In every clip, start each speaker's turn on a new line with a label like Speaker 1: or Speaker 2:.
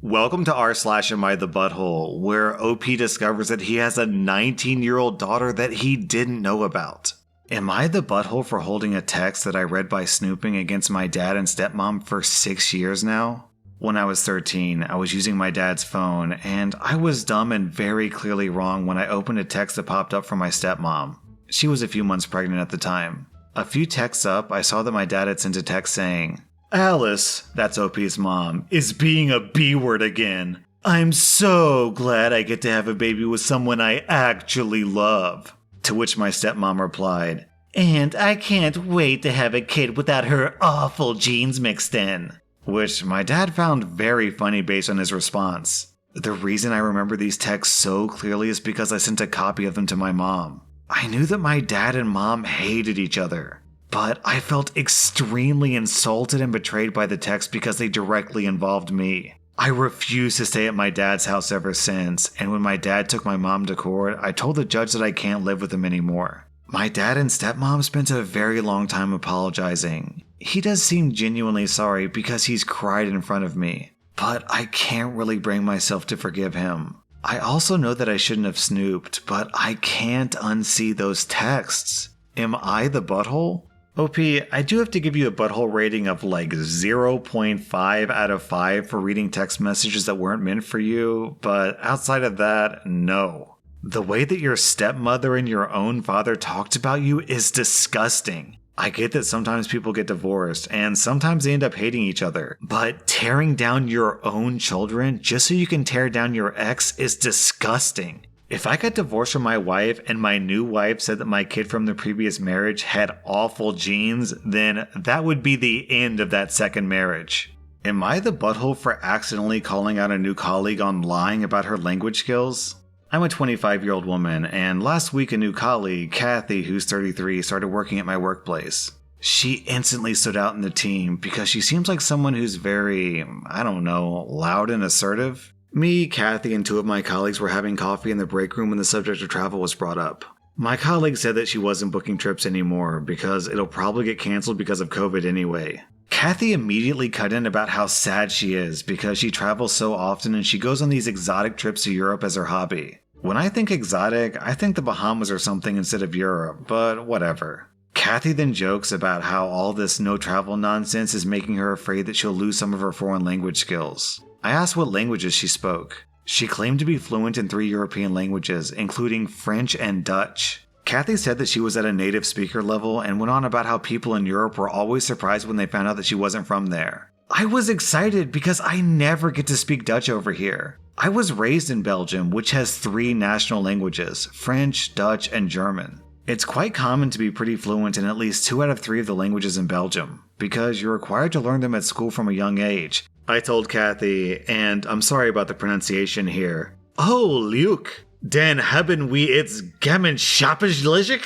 Speaker 1: Welcome to rSlash AmITheButthole, where OP discovers that he has a 19-year-old daughter that he didn't know about. Am I the butthole for holding a text that I read by snooping against my dad and stepmom for 6 years now? When I was 13, I was using my dad's phone, and I was dumb and very clearly wrong when I opened a text that popped up from my stepmom. She was a few months pregnant at the time. A few texts up, I saw that my dad had sent a text saying, "Alice," that's OP's mom, "is being a B-word again. I'm so glad I get to have a baby with someone I actually love." To which my stepmom replied, "And I can't wait to have a kid without her awful genes mixed in." Which my dad found very funny based on his response. The reason I remember these texts so clearly is because I sent a copy of them to my mom. I knew that my dad and mom hated each other. But I felt extremely insulted and betrayed by the text because they directly involved me. I refused to stay at my dad's house ever since, and when my dad took my mom to court, I told the judge that I can't live with him anymore. My dad and stepmom spent a very long time apologizing. He does seem genuinely sorry because he's cried in front of me, but I can't really bring myself to forgive him. I also know that I shouldn't have snooped, but I can't unsee those texts. Am I the butthole? OP, I do have to give you a butthole rating of like 0.5 out of 5 for reading text messages that weren't meant for you, but outside of that, no. The way that your stepmother and your own father talked about you is disgusting. I get that sometimes people get divorced, and sometimes they end up hating each other, but tearing down your own children just so you can tear down your ex is disgusting. If I got divorced from my wife and my new wife said that my kid from the previous marriage had awful genes, then that would be the end of that second marriage. Am I the butthole for accidentally calling out a new colleague on lying about her language skills? I'm a 25-year-old woman, and last week a new colleague, Kathy, who's 33, started working at my workplace. She instantly stood out in the team because she seems like someone who's very, loud and assertive. Me, Kathy, and two of my colleagues were having coffee in the break room when the subject of travel was brought up. My colleague said that she wasn't booking trips anymore because it'll probably get canceled because of COVID anyway. Kathy immediately cut in about how sad she is because she travels so often and she goes on these exotic trips to Europe as her hobby. When I think exotic, I think the Bahamas or something instead of Europe, but whatever. Kathy then jokes about how all this no travel nonsense is making her afraid that she'll lose some of her foreign language skills. I asked what languages she spoke. She claimed to be fluent in 3 European languages, including French and Dutch. Kathy said that she was at a native speaker level and went on about how people in Europe were always surprised when they found out that she wasn't from there. I was excited because I never get to speak Dutch over here. I was raised in Belgium, which has 3 national languages, French, Dutch, and German. It's quite common to be pretty fluent in at least 2 out of 3 of the languages in Belgium, because you're required to learn them at school from a young age. I told Kathy, and I'm sorry about the pronunciation here. "Oh, Luke, dan haben we it's gemeinschappelijk?"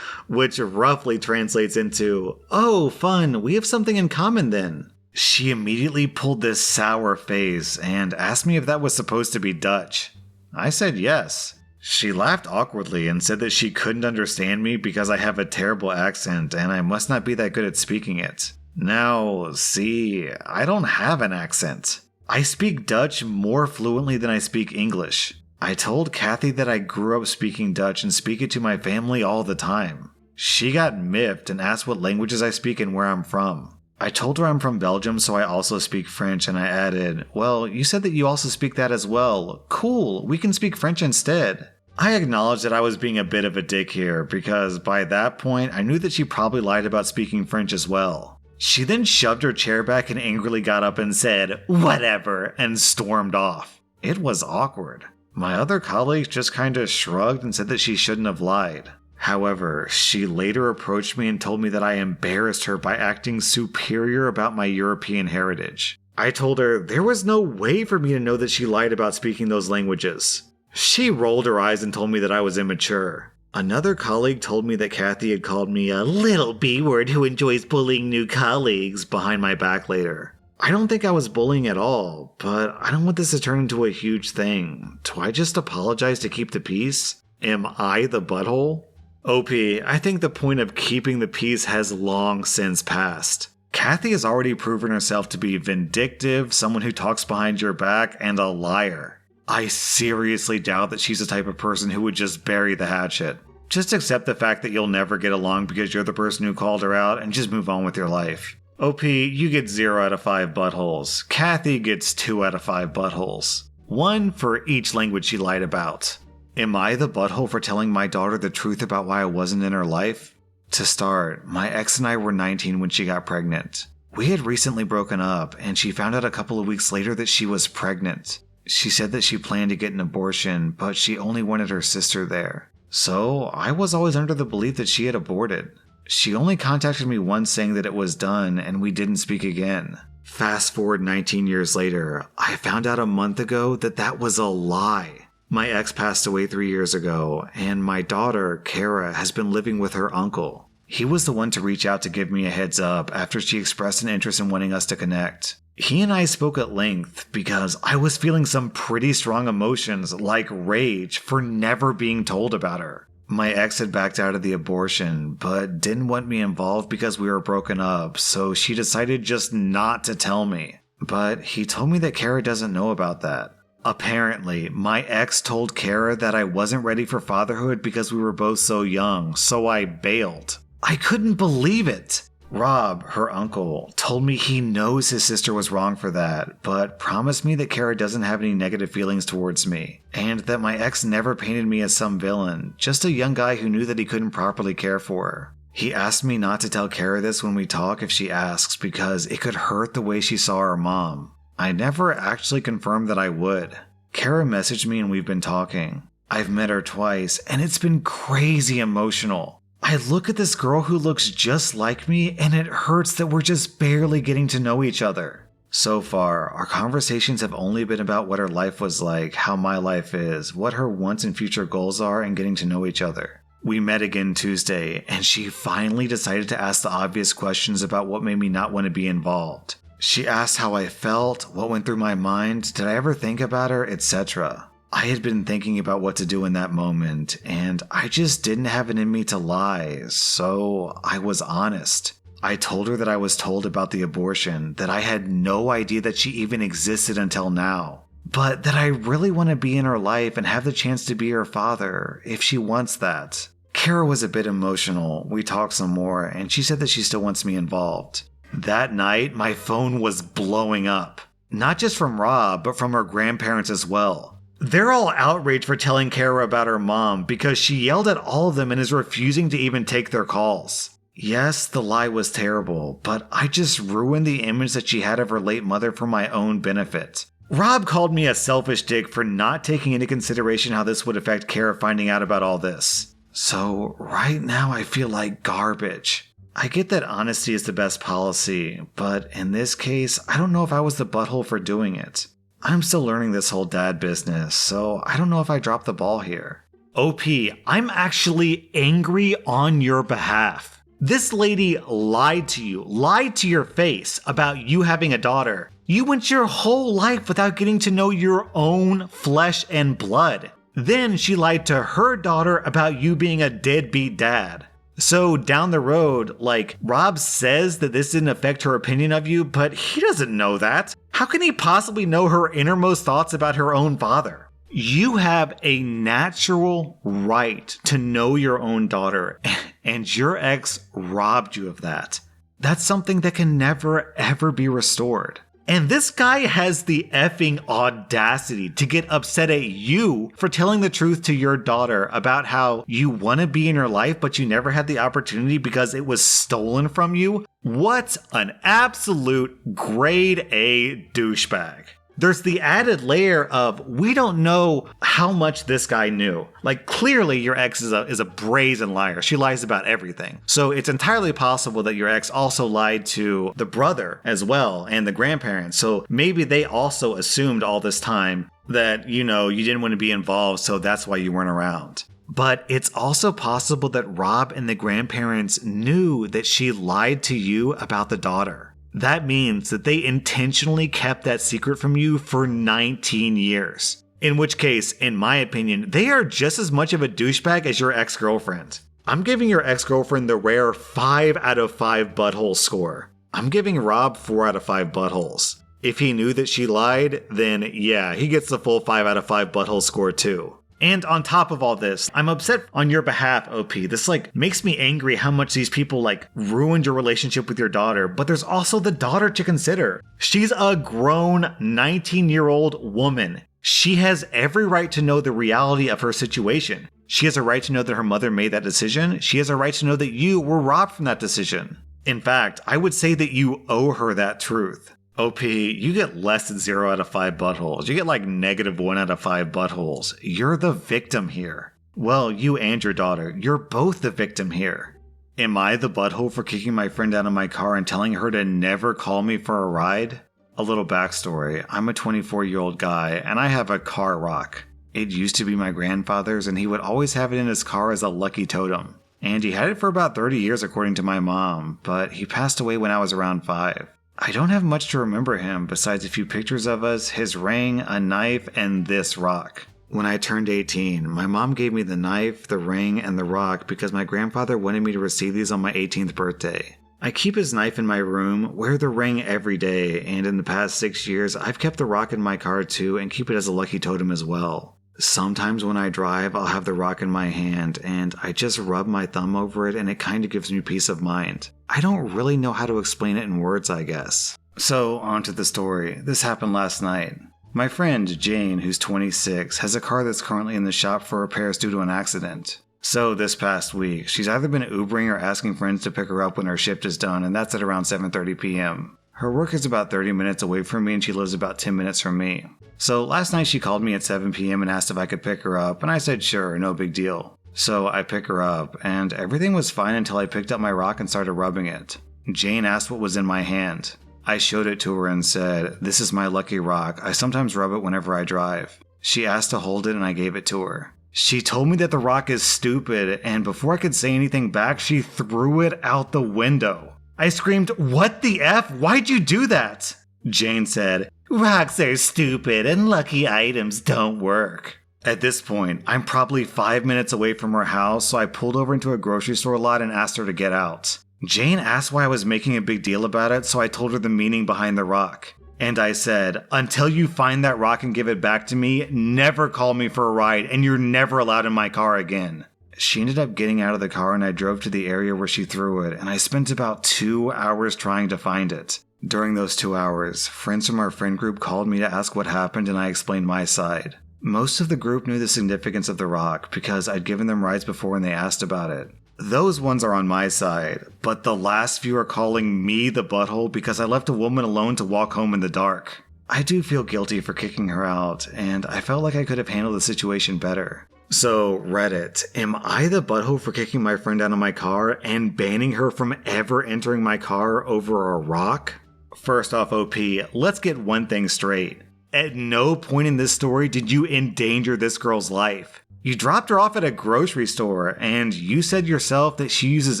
Speaker 1: Which roughly translates into, "Oh, fun, we have something in common then." She immediately pulled this sour face and asked me if that was supposed to be Dutch. I said yes. She laughed awkwardly and said that she couldn't understand me because I have a terrible accent and I must not be that good at speaking it. Now, see, I don't have an accent. I speak Dutch more fluently than I speak English. I told Kathy that I grew up speaking Dutch and speak it to my family all the time. She got miffed and asked what languages I speak and where I'm from. I told her I'm from Belgium, so I also speak French, and I added, "Well, you said that you also speak that as well. Cool, we can speak French instead." I acknowledged that I was being a bit of a dick here, because by that point, I knew that she probably lied about speaking French as well. She then shoved her chair back and angrily got up and said, "Whatever," and stormed off. It was awkward. My other colleagues just kinda shrugged and said that she shouldn't have lied. However, she later approached me and told me that I embarrassed her by acting superior about my European heritage. I told her there was no way for me to know that she lied about speaking those languages. She rolled her eyes and told me that I was immature. Another colleague told me that Kathy had called me a little B-word who enjoys bullying new colleagues behind my back later. I don't think I was bullying at all, but I don't want this to turn into a huge thing. Do I just apologize to keep the peace? Am I the butthole? OP, I think the point of keeping the peace has long since passed. Kathy has already proven herself to be vindictive, someone who talks behind your back, and a liar. I seriously doubt that she's the type of person who would just bury the hatchet. Just accept the fact that you'll never get along because you're the person who called her out and just move on with your life. OP, you get 0 out of 5 buttholes. Kathy gets 2 out of 5 buttholes. 1 for each language she lied about. Am I the butthole for telling my daughter the truth about why I wasn't in her life? To start, my ex and I were 19 when she got pregnant. We had recently broken up, and she found out a couple of weeks later that she was pregnant. She said that she planned to get an abortion, but she only wanted her sister there. So I was always under the belief that she had aborted. She only contacted me once saying that it was done, and we didn't speak again. Fast forward 19 years later, I found out a month ago that that was a lie. My ex passed away 3 years ago, and my daughter, Kara, has been living with her uncle. He was the one to reach out to give me a heads up after she expressed an interest in wanting us to connect. He and I spoke at length because I was feeling some pretty strong emotions like rage for never being told about her. My ex had backed out of the abortion, but didn't want me involved because we were broken up, so she decided just not to tell me. But he told me that Kara doesn't know about that. Apparently, my ex told Kara that I wasn't ready for fatherhood because we were both so young, so I bailed. I couldn't believe it. Rob, her uncle, told me he knows his sister was wrong for that, but promised me that Kara doesn't have any negative feelings towards me, and that my ex never painted me as some villain, just a young guy who knew that he couldn't properly care for her. He asked me not to tell Kara this when we talk if she asks because it could hurt the way she saw her mom. I never actually confirmed that I would. Kara messaged me and we've been talking. I've met her twice, and it's been crazy emotional. I look at this girl who looks just like me, and it hurts that we're just barely getting to know each other. So far, our conversations have only been about what her life was like, how my life is, what her wants and future goals are, and getting to know each other. We met again Tuesday, and she finally decided to ask the obvious questions about what made me not want to be involved. She asked how I felt, what went through my mind, did I ever think about her, etc. I had been thinking about what to do in that moment, and I just didn't have it in me to lie, so I was honest. I told her that I was told about the abortion, that I had no idea that she even existed until now, but that I really want to be in her life and have the chance to be her father, if she wants that. Kara was a bit emotional, we talked some more, and she said that she still wants me involved. That night, my phone was blowing up. Not just from Rob, but from her grandparents as well. They're all outraged for telling Kara about her mom because she yelled at all of them and is refusing to even take their calls. Yes, the lie was terrible, but I just ruined the image that she had of her late mother for my own benefit. Rob called me a selfish dick for not taking into consideration how this would affect Kara finding out about all this. So right now I feel like garbage. I get that honesty is the best policy, but in this case, I don't know if I was the butthole for doing it. I'm still learning this whole dad business, so I don't know if I dropped the ball here. OP, I'm actually angry on your behalf. This lady lied to you, lied to your face about you having a daughter. You went your whole life without getting to know your own flesh and blood. Then she lied to her daughter about you being a deadbeat dad. So down the road, Rob says that this didn't affect her opinion of you, but he doesn't know that. How can he possibly know her innermost thoughts about her own father? You have a natural right to know your own daughter, and your ex robbed you of that. That's something that can never, ever be restored. And this guy has the effing audacity to get upset at you for telling the truth to your daughter about how you want to be in her life, but you never had the opportunity because it was stolen from you. What an absolute grade A douchebag. There's the added layer of we don't know how much this guy knew. Clearly your ex is a brazen liar. She lies about everything. So it's entirely possible that your ex also lied to the brother as well and the grandparents. So maybe they also assumed all this time that, you didn't want to be involved, so that's why you weren't around. But it's also possible that Rob and the grandparents knew that she lied to you about the daughter. That means that they intentionally kept that secret from you for 19 years. In which case, in my opinion, they are just as much of a douchebag as your ex-girlfriend. I'm giving your ex-girlfriend the rare 5 out of 5 butthole score. I'm giving Rob 4 out of 5 buttholes. If he knew that she lied, then yeah, he gets the full 5 out of 5 butthole score too. And on top of all this, I'm upset on your behalf, OP. This makes me angry how much these people ruined your relationship with your daughter, but there's also the daughter to consider. She's a grown 19-year-old woman. She has every right to know the reality of her situation. She has a right to know that her mother made that decision. She has a right to know that you were robbed from that decision. In fact, I would say that you owe her that truth. OP, you get less than 0 out of 5 buttholes. You get -1 out of 5 buttholes. You're the victim here. Well, you and your daughter, you're both the victim here. Am I the butthole for kicking my friend out of my car and telling her to never call me for a ride? A little backstory. I'm a 24-year-old guy, and I have a car rock. It used to be my grandfather's, and he would always have it in his car as a lucky totem. And he had it for about 30 years according to my mom, but he passed away when I was around 5. I don't have much to remember him besides a few pictures of us, his ring, a knife, and this rock. When I turned 18, my mom gave me the knife, the ring, and the rock because my grandfather wanted me to receive these on my 18th birthday. I keep his knife in my room, wear the ring every day, and in the past 6 years, I've kept the rock in my car too and keep it as a lucky totem as well. Sometimes when I drive, I'll have the rock in my hand, and I just rub my thumb over it and it kind of gives me peace of mind. I don't really know how to explain it in words, I guess. So, on to the story. This happened last night. My friend, Jane, who's 26, has a car that's currently in the shop for repairs due to an accident. So, this past week, she's either been Ubering or asking friends to pick her up when her shift is done, and that's at around 7:30 p.m. Her work is about 30 minutes away from me and she lives about 10 minutes from me. So last night she called me at 7 p.m. and asked if I could pick her up, and I said sure, no big deal. So I pick her up, and everything was fine until I picked up my rock and started rubbing it. Jane asked what was in my hand. I showed it to her and said, "This is my lucky rock. I sometimes rub it whenever I drive." She asked to hold it and I gave it to her. She told me that the rock is stupid, and before I could say anything back, she threw it out the window. I screamed, "What the F? Why'd you do that?" Jane said, "Rocks are stupid and lucky items don't work." At this point, I'm probably 5 minutes away from her house, so I pulled over into a grocery store lot and asked her to get out. Jane asked why I was making a big deal about it, so I told her the meaning behind the rock. And I said, "Until you find that rock and give it back to me, never call me for a ride, and you're never allowed in my car again." She ended up getting out of the car and I drove to the area where she threw it, and I spent about 2 hours trying to find it. During those 2 hours, friends from our friend group called me to ask what happened and I explained my side. Most of the group knew the significance of the rock because I'd given them rides before and they asked about it. Those ones are on my side, but the last few are calling me the butthole because I left a woman alone to walk home in the dark. I do feel guilty for kicking her out, and I felt like I could have handled the situation better. So, Reddit, am I the butthole for kicking my friend out of my car and banning her from ever entering my car over a rock? First off, OP, let's get one thing straight. At no point in this story did you endanger this girl's life. You dropped her off at a grocery store, and you said yourself that she uses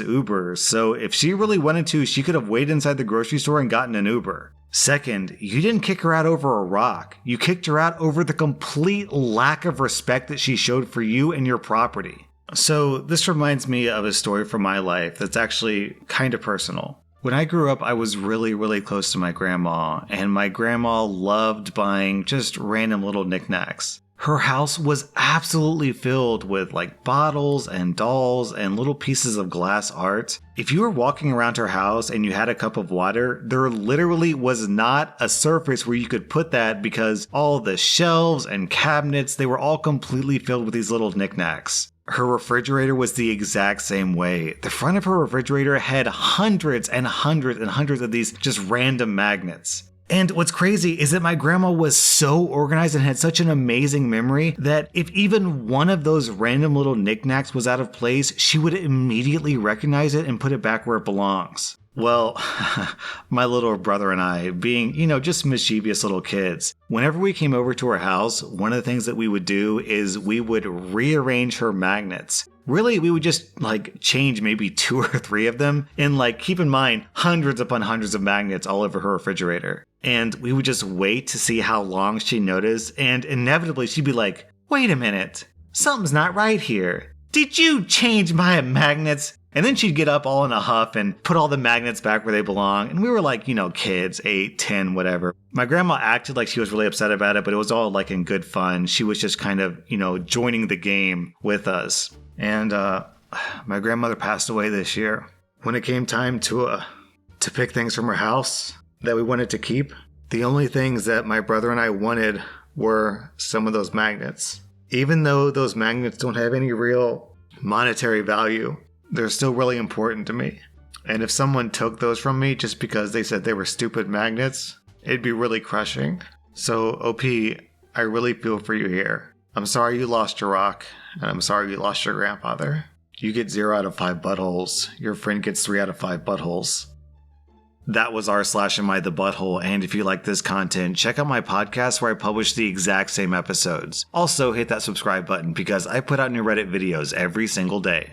Speaker 1: Uber, so if she really wanted to, she could have waited inside the grocery store and gotten an Uber. Second, you didn't kick her out over a rock. You kicked her out over the complete lack of respect that she showed for you and your property. So this reminds me of a story from my life that's actually kind of personal. When I grew up, I was really close to my grandma, and my grandma loved buying just random little knickknacks. Her house was absolutely filled with bottles and dolls and little pieces of glass art. If you were walking around her house and you had a cup of water, there literally was not a surface where you could put that because all the shelves and cabinets, they were all completely filled with these little knickknacks. Her refrigerator was the exact same way. The front of her refrigerator had hundreds and hundreds of these just random magnets. And what's crazy is that my grandma was so organized and had such an amazing memory that if even one of those random little knickknacks was out of place, she would immediately recognize it and put it back where it belongs. Well, my little brother and I, being, just mischievous little kids, whenever we came over to her house, one of the things that we would do is we would rearrange her magnets. Really, we would just change maybe 2 or 3 of them and keep in mind hundreds upon hundreds of magnets all over her refrigerator. And we would just wait to see how long she noticed, and inevitably she'd be like, "Wait a minute, something's not right here. Did you change my magnets? And then she'd get up all in a huff and put all the magnets back where they belong. And we were like, kids, 8, 10, whatever. My grandma acted like she was really upset about it, but it was all like in good fun. She was just kind of, joining the game with us. And my grandmother passed away this year. When it came time to pick things from her house that we wanted to keep, the only things that my brother and I wanted were some of those magnets. Even though those magnets don't have any real monetary value, they're still really important to me. And if someone took those from me just because they said they were stupid magnets, it'd be really crushing. So, OP, I really feel for you here. I'm sorry you lost your rock, and I'm sorry you lost your grandfather. You get 0 out of 5 buttholes. Your friend gets 3 out of 5 buttholes. That was rSlash and if you like this content, check out my podcast where I publish the exact same episodes. Also, hit that subscribe button because I put out new Reddit videos every single day.